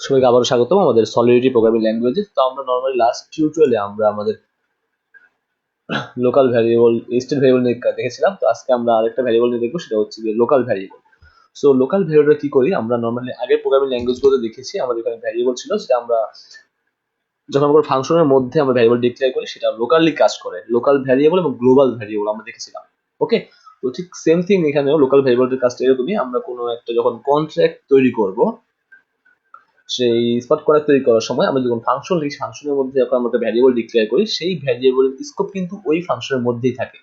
সবাইকে আবারও স্বাগতম আমাদের সলিডিটি প্রোগ্রামিং ল্যাঙ্গুয়েজে। তো আমরা নর্মালি লাস্ট টিউটোরিয়ালে আমরা আমাদের লোকাল ভ্যারিয়েবল স্টেট ভ্যারিয়েবল নিয়ে দেখেছিলাম। তো আজকে আমরা আরেকটা ভ্যারিয়েবল নিয়ে দেখবো, সেটা হচ্ছে local variable. So local variable কি করি, আমরা নর্মালি আগের প্রোগ্রামিং ল্যাঙ্গুয়েজগুলোতে দেখেছি আমাদের এখানে ভ্যারিয়েবল ছিল, সেটা আমরা যখন কোনো ফাংশনের মধ্যে আমরা ভ্যারিয়েবল ডিক্লেয়ার করি সেটা লোকালি কাজ করে। লোকাল ভ্যারিয়েবল এবং গ্লোবাল ভ্যারিয়েবল আমরা দেখেছিলাম। ওকে, তো ঠিক সেম থিং এখানেও লোকাল ভ্যারিয়েবলের কাজটা এরকমই। আমরা কোনো একটা যখন কন্ট্রাক্ট তৈরি করব, সেই স্পট করা তৈরি করার সময় আমরা যখন ফাংশন লিখি, ফাংশনের মধ্যে যখন আমরা একটা ভ্যারিয়েবল ডিক্লেয়ার করি, সেই ভ্যারিয়েবলের স্কোপ কিন্তু ওই ফাংশনের মধ্যেই থাকে।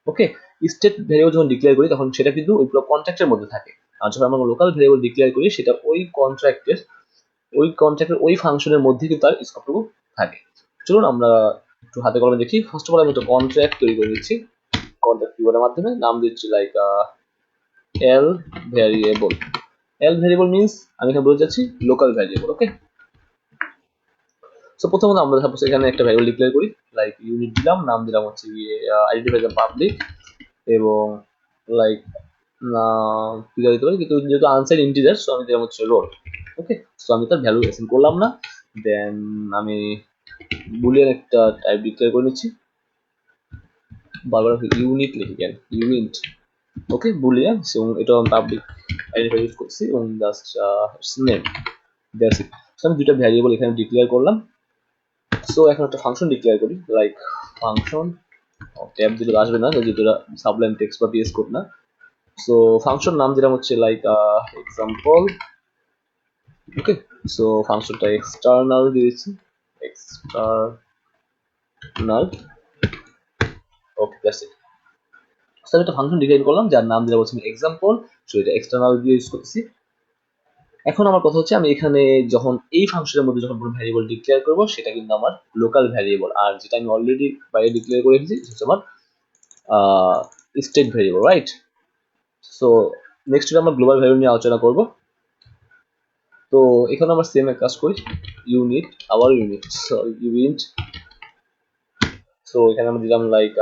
ওকে, স্টেট ভ্যারিয়েবল যখন ডিক্লেয়ার করি তখন সেটা কিন্তু ওই পুরো কন্ট্রাক্টের মধ্যে থাকে। আর যখন আমরা লোকাল ভ্যারিয়েবল ডিক্লেয়ার করি সেটা ওই কন্ট্রাক্টের ওই ফাংশনের মধ্যে কিন্তু তার স্কোপটুকু থাকে। চলুন আমরা একটু হাতে কলমে দেখি। ফার্স্ট অফ অল আমি একটা কন্ট্রাক্ট তৈরি করে দিচ্ছি। কন্ট্রাক্ট কিওয়ার্ডের মাধ্যমে নাম দিচ্ছি লাইক এল ভ্যারিয়েবল। এল ভ্যারিয়েবল মিন্স আমি এখানে বলতে যাচ্ছি লোকাল ভ্যারিয়েবল। ওকে, সো প্রথমত আমরা সাপোজ এখানে একটা ভ্যারিয়েবল ডিক্লেয়ার করি, লাইক ইউনিট দিলাম, নাম দিলাম হচ্ছে গিয়ে আইডেন্টিফাই দ্য পাবলিক, এবং লাইক কি দিতে পারি, কিন্তু যেহেতু আনসাইড ইন্টিজার সো আমি দিলাম হচ্ছে রোল। ওকে, সো আমি তার ভ্যালু অ্যাসাইন করলাম না, দেন আমি বুলিয়ান একটা টাইপ ডিক্লেয়ার করে নিচ্ছি। বারবার ইউনিট লিখি কেন, ইউনিট। ওকে, বুলিয়ান, এবং এটা আমি পাবলিক আইডেন্টিফাই ইউজ করছি, এবং just name, that's it. So আমি দুটো ভ্যারিয়েবল এখানে ডিক্লেয়ার করলাম। সো এখন একটা ফাংশন ডিক্লেয়ার করি, লাইক ফাংশন ট্যাব দিলে আসবে না যেহেতু এটা সাবলাইম টেক্সট বা পিএস কোড না। সো ফাংশন নাম দিলাম হচ্ছে লাইক এক্সাম্পল। ওকে, সো ফাংশনটা এক্সটার্নাল দিয়েছি, external. Okay, that's it. So আমি একটা ফাংশন ডিক্লেয়ার করলাম যার নাম দিলাম হচ্ছে এক্সাম্পল। সো এটা এক্সটার্নাল দিয়ে ইউজ করতেছি। এখন আমার কথা হচ্ছে আমি এখানে যখন এই ফাংশনের মধ্যে যখন কোনো ভ্যারিয়েবল ডিক্লেয়ার করব সেটা কিন্তু আমার লোকাল ভ্যারিয়েবল, আর যেটা আমি অলরেডি বাইরে ডিক্লেয়ার করে রেখেছি সেটা আমার state variable, right? So next আমরা গ্লোবাল ভ্যারিয়েবল নিয়ে আলোচনা করব। তো এখানে আমরা সেম এক কাজ করি, ইউনিট, আবার ইউনিট, সরি ইউনিট। সো এখানে আমরা দিলাম লাইক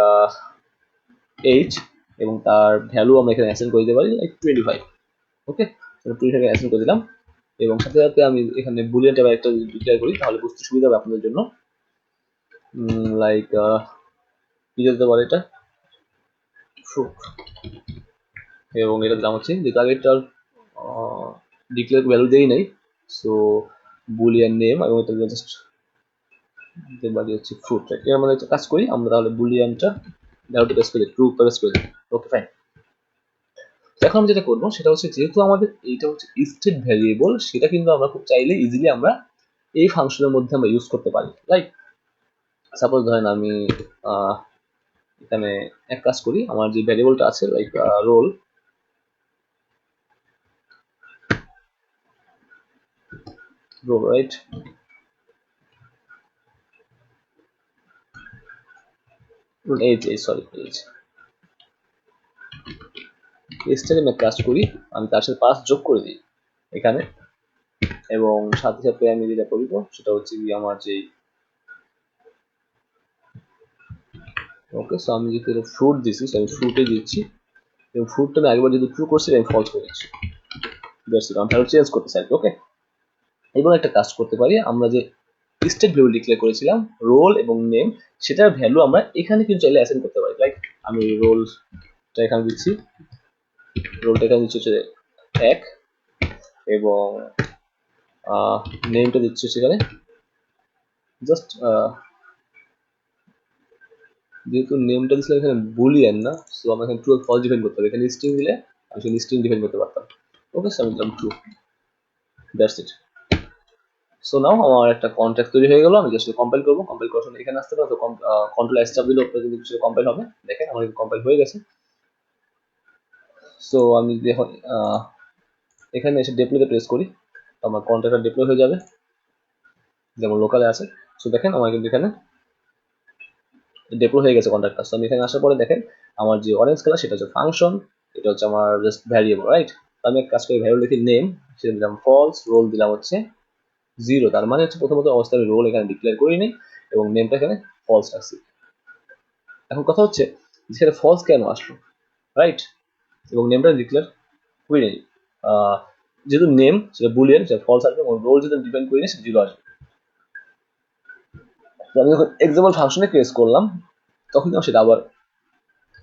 এইচ, এবং তার ভ্যালু আমরা এখানে অ্যাসাইন করে দিতে পারি লাইক 25। ওকে, 25 অ্যাসাইন করে দিলাম, এবং সাথে সাথে আমি এখানে বুলিয়ান টাইপের একটা ডিক্লেয়ার করি, তাহলে বুঝতে সুবিধা হবে আপনাদের জন্য। লাইক কি দিতে পারে এটা, ফ্রুট, এবং এটা দাম হচ্ছে যেটা আগেরটার ডিক্লেয়ার ভ্যালু দেই নাই। সো বুলিয়ান নেম, এবং এটা জাস্ট দিতে পারি হচ্ছে ফ্রুট। এর মধ্যে একটা কাজ করি আমরা, তাহলে বুলিয়ানটা ভ্যালুটা পেস করে ট্রু পেস করে। ওকে, ফাইন। এখন আমি যেটা করবো সেটা হচ্ছে, যেহেতু আমাদের এইটা হচ্ছে স্টেট ভ্যারিয়েবল, সেটা কিন্তু আমরা খুব চাইলে ইজিলি আমরা এই ফাংশনের মধ্যে আমরা ইউজ করতে পারি। লাইক সাপোজ ধরেন আমি এখানে এক কাজ করি, আমার যে ভ্যারিয়েবলটা আছে like roll, right, H, sorry H, এইচটাকে আমি কাজ করি, আমি তার সাথে পাস যোগ করে দিই এখানে, এবং সাথে সাথে আমি যেটা করব সেটা হচ্ছে কি আমার যে ওকে, সো আমি যেহেতু ফ্রুট দিচ্ছি আমি ফ্রুটে দিচ্ছি, এবং ফ্রুটটা আমি একবার যদি ট্রু করছি আমি ফলস করে দিচ্ছি। দ্যাটস ইট, আমি ভ্যালু চেঞ্জ করতে চাই। ওকে, এবং একটা কাজ করতে পারি, আমরা যে স্টেট ভ্যালু ডিক্লেয়ার করেছিলাম রোল এবং নেম, সেটার ভ্যালু আমরা এখানে কিন্তু চাইলে অ্যাসাইন করতে পারি। লাইক আমি রোলটা এখানে দিচ্ছি, রোলটা এখানে দিচ্ছি হচ্ছে 1, এবং নেমটা দিচ্ছি সেখানে জাস্ট, যেহেতু নেমটা দিচ্ছিলাম এখানে বুলিয়ান না, সো আমরা এখানে ট্রু ফলস ডিফাইন করতে হবে। এখানে স্ট্রিং দিলে আমি সেখানে স্ট্রিং ডিফাইন করতে পারতাম। ওকে, সো আমি দিলাম true, that's it. So now আমার একটা কন্ট্রাক্ট তৈরি হয়ে গেল। আমি জাস্ট কম্পাইল করবো, কম্পাইল করার সময় এখানে আসতে পারে, তো কন্ট্রোল এস চাপ দিলে ওপরে কিন্তু কিছু কম্পাইল হবে। দেখেন আমার কম্পাইল হয়ে গেছে। সো আমি এখন এখানে এসে ডিপ্লয়তে প্রেস করি, আমার কন্ট্রাক্টটা ডিপ্লয় হয়ে যাবে যেমন লোকালে আছে। সো দেখেন আমার কিন্তু এখানে ডিপ্লয় হয়ে গেছে কন্ট্রাক্টটা। সো আমি এখানে আসার পরে দেখেন আমার যে অরেঞ্জ কালার সেটা হচ্ছে ফাংশন, এটা হচ্ছে আমার জাস্ট ভ্যারিয়েবল, রাইট? আমি এক কাজ করি, ভ্যারিয়েবল লিখি নেম, সেটা দিলাম ফলস, রোল দিলাম হচ্ছে 0, তার মানে হচ্ছে প্রথমত অবস্থায় আমি রোল এখানে ডিক্লেয়ার করিনি, এবং নেমটা এখানে ফলস রাখছি। এখন কথা হচ্ছে সেটা ফলস কেন আসলো, রাইট? এবং নেমটা ডিক্লেয়ার করি নেই। যেহেতু নেম সেটা বুলিয়ান, সেটা ফলস আসবে, এবং রোল যদি ডিপেন্ড করি না সেটা 0 আসবে। তো আমি যখন এক্সাম্পল ফাংশনে প্রেস করলাম তখন সেটা আবার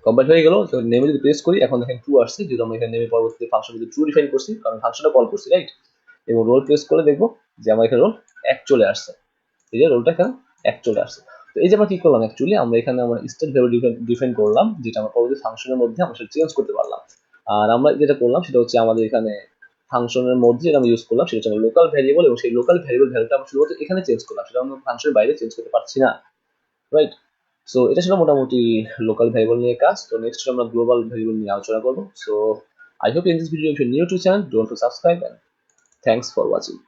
কম্পাইল হয়ে গেল। তো নেমে যদি প্রেস করি এখন দেখেন ট্রু আসছে, যেহেতু আমরা এখানে নেমে পরবর্তী ফাংশন যদি ট্রু ডিফাইন করছি, কারণ ফাংশনটা কল করছি, রাইট। এবং রোল প্রেস করে দেখবো যে আমার এখানে রোল 1 চলে আসছে, এই যে রোলটা এখানে 1 চলে আসছে। তো এই যে আমরা কি করলাম, অ্যাকচুয়ালি আমরা এখানে আমরা স্টেট ভ্যারিয়েবল ডিফাইন করলাম, যেটা আমরা পরবর্তী ফাংশনের মধ্যে আমরা সেটা চেঞ্জ করতে পারলাম। আর আমরা যেটা করলাম সেটা হচ্ছে আমাদের এখানে ফাংশনের মধ্যে যেটা আমরা ইউজ করলাম সেটা হচ্ছে লোকাল ভ্যারিয়েবল, এবং সেই লোকাল ভ্যারিয়েবল ভ্যালুটা আমরা শুধুমাত্র এখানে চেঞ্জ করলাম, সেটা আমরা ফাংশনের বাইরে চেঞ্জ করতে পারছি না, রাইট। সো এটা ছিল মোটামুটি লোকাল ভ্যারিয়েবল নিয়ে কাজ। তো নেক্সট আমরা গ্লোবাল ভ্যারিয়েবল নিয়ে আলোচনা করবো। So I hope in this video if you're new to the channel, don't forget to subscribe, and thanks for watching.